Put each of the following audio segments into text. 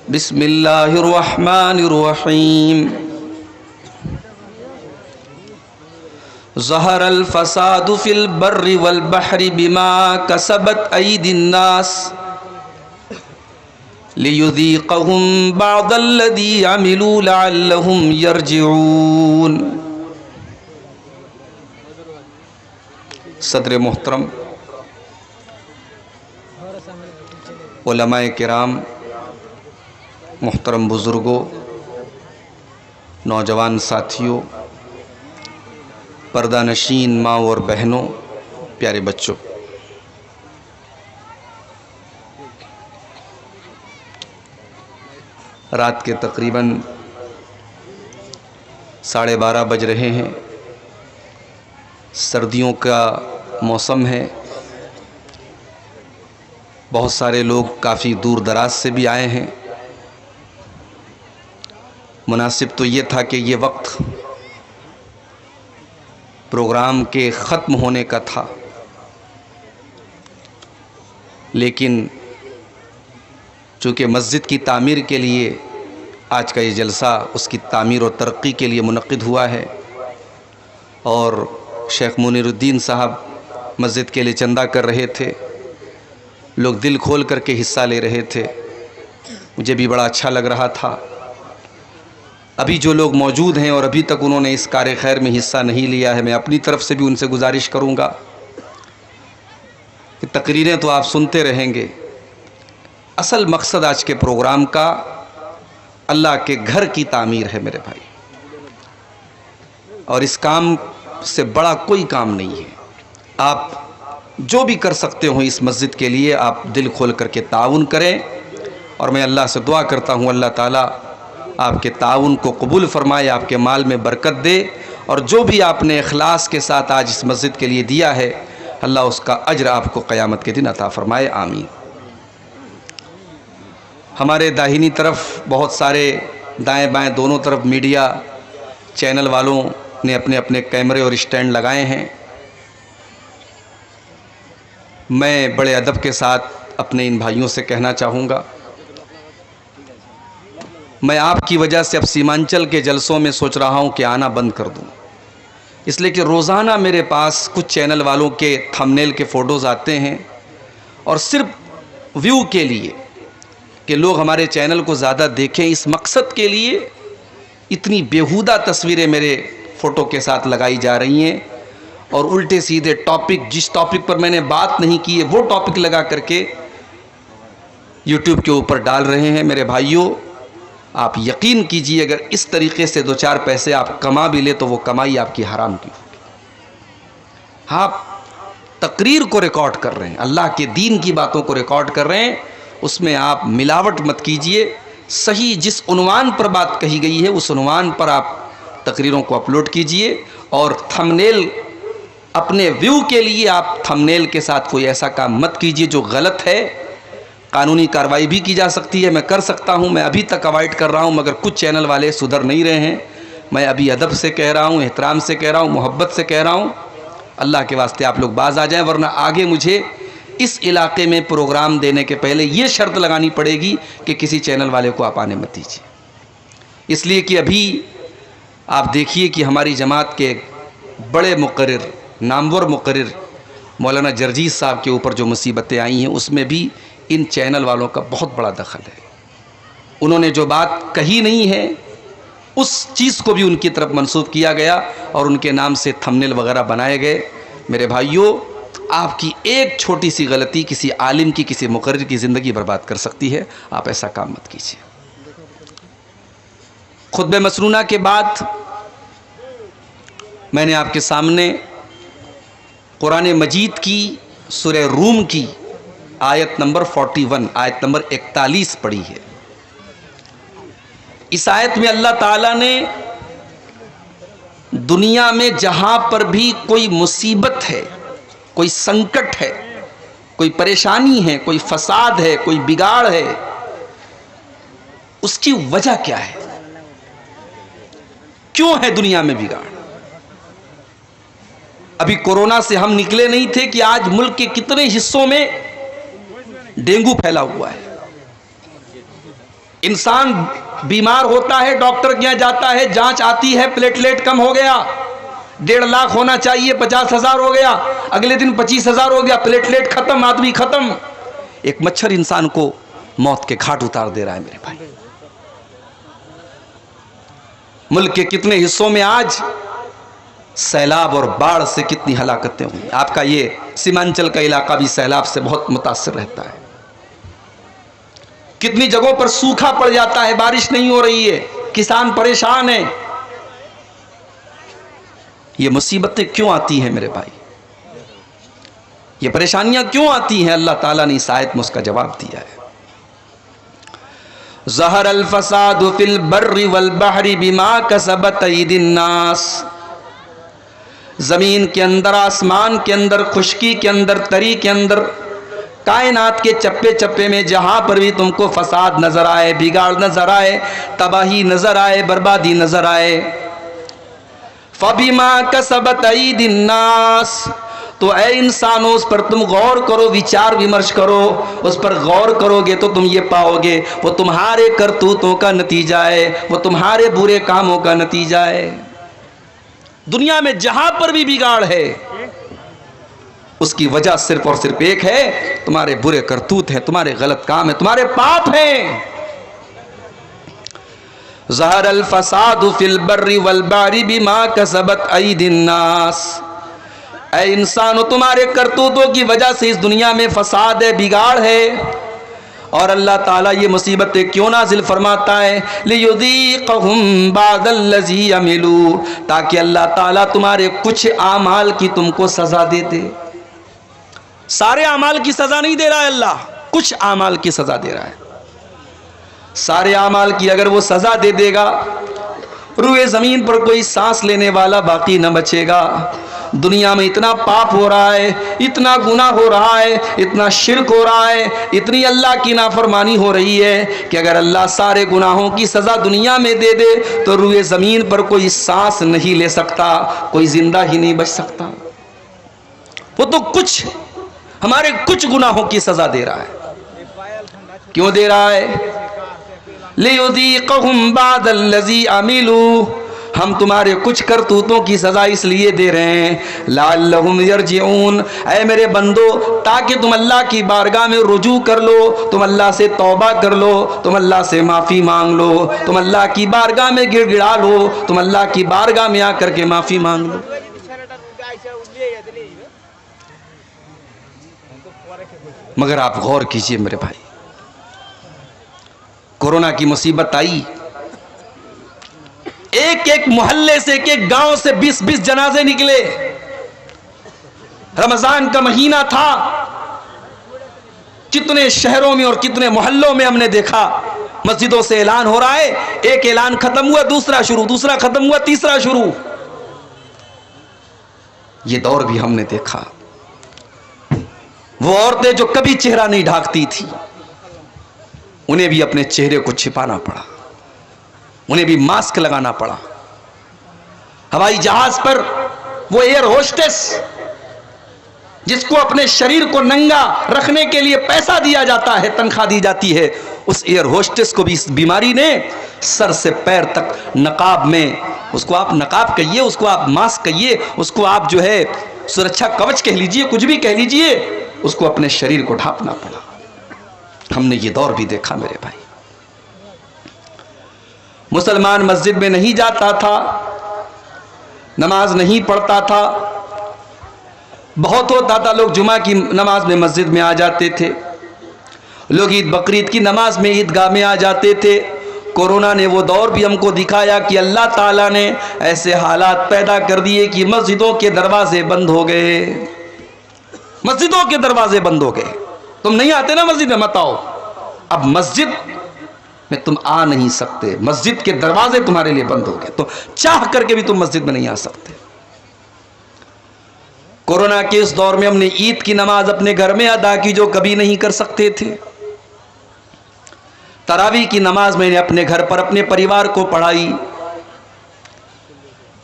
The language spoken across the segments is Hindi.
बिस्मिल्लाहिर्रहमानिर्रहीम। ज़हरल फ़सादु फ़िल बर्रि वल बहरि बिमा कसबत अयदिन्नास लियुज़ीक़हुम बअदल्लज़ी अमिलू लअल्लहुम यरजिऊन। सदर मोहतरम, उलमाए किराम, मोहतरम बुज़ुर्गों, नौजवान साथियों, पर्दा नशीन माँ और बहनों, प्यारे बच्चों, रात के तकरीबन 12:30 बज रहे हैं। सर्दियों का मौसम है। बहुत सारे लोग काफ़ी दूर दराज से भी आए हैं। मुनासिब तो ये था कि ये वक्त प्रोग्राम के ख़त्म होने का था, लेकिन चूँकि मस्जिद की तामीर के लिए आज का ये जलसा उसकी तामीर और तरक्की के लिए मुनक़्क़िद हुआ है और शेख मुनीरुद्दीन साहब मस्जिद के लिए चंदा कर रहे थे। लोग दिल खोल करके हिस्सा ले रहे थे। मुझे भी बड़ा अच्छा लग रहा था। अभी जो लोग मौजूद हैं और अभी तक उन्होंने इस कार्य खैर में हिस्सा नहीं लिया है, मैं अपनी तरफ से भी उनसे गुजारिश करूंगा कि तकरीरें तो आप सुनते रहेंगे। असल मकसद आज के प्रोग्राम का अल्लाह के घर की तामीर है मेरे भाई, और इस काम से बड़ा कोई काम नहीं है। आप जो भी कर सकते हो इस मस्जिद के लिए आप दिल खोल करके ताउन करें, और मैं अल्लाह से दुआ करता हूँ अल्लाह ताला आपके ताउन को कबूल फरमाए, आपके माल में बरकत दे, और जो भी आपने इखलास के साथ आज इस मस्जिद के लिए दिया है अल्लाह उसका अज्र आपको क़यामत के दिन अता फरमाए, आमीन। हमारे दाहिनी तरफ बहुत सारे, दाएं बाएं दोनों तरफ मीडिया चैनल वालों ने अपने अपने कैमरे और स्टैंड लगाए हैं। मैं बड़े अदब के साथ अपने इन भाइयों से कहना चाहूँगा, मैं आपकी वजह से अब सीमांचल के जलसों में सोच रहा हूँ कि आना बंद कर दूँ, इसलिए कि रोज़ाना मेरे पास कुछ चैनल वालों के थंबनेल के फ़ोटोज़ आते हैं और सिर्फ व्यू के लिए कि लोग हमारे चैनल को ज़्यादा देखें, इस मकसद के लिए इतनी बेहुदा तस्वीरें मेरे फ़ोटो के साथ लगाई जा रही हैं और उल्टे सीधे टॉपिक, जिस टॉपिक पर मैंने बात नहीं की है वो टॉपिक लगा करके यूट्यूब के ऊपर डाल रहे हैं। मेरे भाइयों, आप यकीन कीजिए अगर इस तरीक़े से 2-4 पैसे आप कमा भी ले तो वो कमाई आपकी हराम की होगी। आप तकरीर को रिकॉर्ड कर रहे हैं, अल्लाह के दीन की बातों को रिकॉर्ड कर रहे हैं, उसमें आप मिलावट मत कीजिए। सही जिस उन्वान पर बात कही गई है उस उन्वान पर आप तकरीरों को अपलोड कीजिए, और थंबनेल अपने व्यू के लिए आप थंबनेल के साथ कोई ऐसा काम मत कीजिए जो गलत है। कानूनी कार्रवाई भी की जा सकती है, मैं कर सकता हूं, मैं अभी तक अवॉइड कर रहा हूं, मगर कुछ चैनल वाले सुधर नहीं रहे हैं। मैं अभी अदब से कह रहा हूं, एहतराम से कह रहा हूं, मोहब्बत से कह रहा हूं, अल्लाह के वास्ते आप लोग बाज आ जाएं, वरना आगे मुझे इस इलाके में प्रोग्राम देने के पहले ये शर्त लगानी पड़ेगी कि किसी चैनल वाले को आप आने मत दीजिए। इसलिए कि अभी आप देखिए कि हमारी जमात के बड़े मुकर्रिर, नामवर मुकर्रिर मौलाना जर्जीस साहब के ऊपर जो मुसीबतें आई हैं उसमें भी इन चैनल वालों का बहुत बड़ा दखल है। उन्होंने जो बात कही नहीं है उस चीज़ को भी उनकी तरफ मंसूब किया गया और उनके नाम से थंबनेल वगैरह बनाए गए। मेरे भाइयों, आपकी एक छोटी सी गलती किसी आलिम की, किसी मुकर्रिर की ज़िंदगी बर्बाद कर सकती है। आप ऐसा काम मत कीजिए। खुतबे मसनूना के बाद मैंने आपके सामने कुरान मजीद की सूरह रूम की आयत नंबर 41, आयत नंबर 41 पढ़ी है। इस आयत में अल्लाह ताला ने दुनिया में जहां पर भी कोई मुसीबत है, कोई संकट है, कोई परेशानी है, कोई फसाद है, कोई बिगाड़ है, उसकी वजह क्या है, क्यों है दुनिया में बिगाड़। अभी कोरोना से हम निकले नहीं थे कि आज मुल्क के कितने हिस्सों में डेंगू फैला हुआ है। इंसान बीमार होता है, डॉक्टर के यहाँ जाता है, जांच आती है, प्लेटलेट कम हो गया, 1.5 लाख होना चाहिए 50,000 हो गया, अगले दिन 25,000 हो गया, प्लेटलेट खत्म, आदमी खत्म। एक मच्छर इंसान को मौत के घाट उतार दे रहा है मेरे भाई। मुल्क के कितने हिस्सों में आज सैलाब और बाढ़ से कितनी हलाकतें हुई। आपका ये सीमांचल का इलाका भी सैलाब से बहुत मुतासिर रहता है। कितनी जगहों पर सूखा पड़ जाता है, बारिश नहीं हो रही है, किसान परेशान है। ये मुसीबतें क्यों आती हैं मेरे भाई, ये परेशानियां क्यों आती हैं? अल्लाह ताला ने इस आयत में उसका जवाब दिया है। ज़हर अल फसादु फिल बर्रि वल बहरी बिमा कसबत अयदिन नास। जमीन के अंदर, आसमान के अंदर, खुश्की के अंदर, तरी के अंदर, कायनात के चप्पे चप्पे में जहां पर भी तुमको फसाद नजर आए, बिगाड़ नजर आए, तबाही नजर आए, बर्बादी नजर आए, फबिमा कसबत अयदिन नास, तो ऐ इंसानों उस पर तुम गौर करो, विचार विमर्श करो। उस पर गौर करोगे तो तुम ये पाओगे वो तुम्हारे करतूतों का नतीजा है, वो तुम्हारे बुरे कामों का नतीजा है। दुनिया में जहां पर भी बिगाड़ है उसकी वजह सिर्फ और सिर्फ एक है, तुम्हारे बुरे करतूत हैं, तुम्हारे गलत काम है, तुम्हारे पाप हैं। ज़हर अल फसादु फिल बर्रि वल बहरी बिमा कसबत अयदिन नास। ऐ इंसानों तुम्हारे करतूतों की वजह से इस दुनिया में फसाद है, बिगाड़ है। और अल्लाह ताला ये मुसीबतें क्यों नाजिल फरमाता है? लियुज़ीक़हुम बादल्लज़ी अमिलू, ताकि अल्लाह ताला तुम्हारे कुछ आमाल की तुमको सजा दे दे। सारे आमाल की सजा नहीं दे रहा है अल्लाह, कुछ आमाल की सजा दे रहा है। सारे आमाल की अगर वो सजा दे देगा, रूए ज़मीन पर कोई सांस लेने वाला बाकी न बचेगा। दुनिया में इतना पाप हो रहा है, इतना गुनाह हो रहा है, इतना शिर्क हो रहा है, इतनी अल्लाह की नाफरमानी हो रही है कि अगर अल्लाह सारे गुनाहों की सज़ा दुनिया में दे दे तो रूए ज़मीन पर कोई सांस नहीं ले सकता, कोई जिंदा ही नहीं बच सकता। वो तो कुछ हमारे कुछ गुनाहों की सज़ा दे रहा है। क्यों दे रहा है? लियुज़ीक़हुम बादल्लज़ी अमिलू, हम तुम्हारे कुछ करतूतों की सजा इसलिए दे रहे हैं लअल्लहुम यरजिऊन, ऐ मेरे बंदो, ताकि तुम अल्लाह की बारगाह में रुजू कर लो, तुम अल्लाह से तौबा कर लो, तुम अल्लाह से माफ़ी मांग लो, तुम अल्लाह की बारगाह में गिड़गिड़ा लो, तुम अल्लाह की बारगाह में आकर के माफ़ी मांग लो। मगर आप गौर कीजिए मेरे भाई, कोरोना की मुसीबत आई, एक एक मोहल्ले से, एक एक गांव से 20-20 जनाजे निकले। रमजान का महीना था, कितने शहरों में और कितने मोहल्लों में हमने देखा मस्जिदों से ऐलान हो रहा है, एक ऐलान खत्म हुआ दूसरा शुरू, दूसरा खत्म हुआ तीसरा शुरू। ये दौर भी हमने देखा। वो औरतें जो कभी चेहरा नहीं ढांकती थी, उन्हें भी अपने चेहरे को छिपाना पड़ा, उन्हें भी मास्क लगाना पड़ा। हवाई जहाज पर वो एयर होस्टेस जिसको अपने शरीर को नंगा रखने के लिए पैसा दिया जाता है, तनख्वाह दी जाती है, उस एयर होस्टेस को भी इस बीमारी ने सर से पैर तक नकाब में, उसको आप नकाब कहिए, उसको आप मास्क कहिए, उसको आप जो है सुरक्षा कवच कह लीजिए, कुछ भी कह लीजिए, उसको अपने शरीर को ढांपना पड़ा। हमने ये दौर भी देखा मेरे भाई। मुसलमान मस्जिद में नहीं जाता था, नमाज नहीं पढ़ता था। बहुत होता था लोग जुमा की नमाज में मस्जिद में आ जाते थे, लोग ईद बकरीद की नमाज में ईदगाह में आ जाते थे। कोरोना ने वो दौर भी हमको दिखाया कि अल्लाह ताला ने ऐसे हालात पैदा कर दिए कि मस्जिदों के दरवाजे बंद हो गए, मस्जिदों के दरवाजे बंद हो गए। तुम नहीं आते ना मस्जिद में, मत आओ। अब मस्जिद में तुम आ नहीं सकते, मस्जिद के दरवाजे तुम्हारे लिए बंद हो गए, तो चाह करके भी तुम मस्जिद में नहीं आ सकते। कोरोना के इस दौर में हमने ईद की नमाज अपने घर में अदा की जो कभी नहीं कर सकते थे। तरावी की नमाज मैंने अपने घर पर अपने परिवार को पढ़ाई।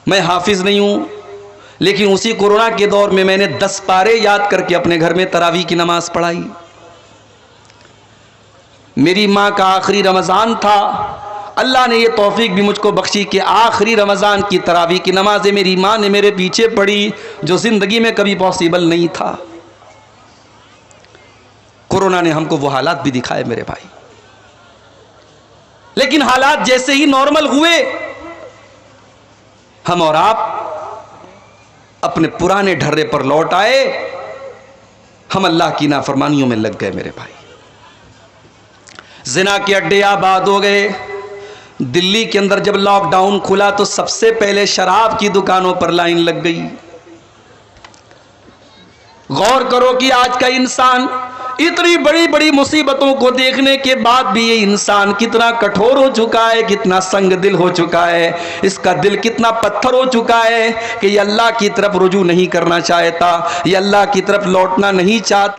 मैं हाफिज नहीं हूं, लेकिन उसी कोरोना के दौर में मैंने 10 पारे याद करके अपने घर में तरावी की नमाज पढ़ाई। मेरी माँ का आखिरी रमज़ान था, अल्लाह ने ये तौफीक भी मुझको बख्शी कि आखिरी रमज़ान की तरावी की नमाज़ें मेरी माँ ने मेरे पीछे पढ़ी, जो ज़िंदगी में कभी पॉसिबल नहीं था। कोरोना ने हमको वो हालात भी दिखाए मेरे भाई, लेकिन हालात जैसे ही नॉर्मल हुए, हम और आप अपने पुराने ढर्रे पर लौट आए, हम अल्लाह की नाफरमानियों में लग गए मेरे भाई। जिना के अड्डे आबाद हो गए। दिल्ली के अंदर जब लॉकडाउन खुला तो सबसे पहले शराब की दुकानों पर लाइन लग गई। गौर करो कि आज का इंसान इतनी बड़ी बड़ी मुसीबतों को देखने के बाद भी ये इंसान कितना कठोर हो चुका है, कितना संग दिल हो चुका है, इसका दिल कितना पत्थर हो चुका है कि ये अल्लाह की तरफ रुजू नहीं करना चाहता, ये अल्लाह की तरफ लौटना नहीं चाहता।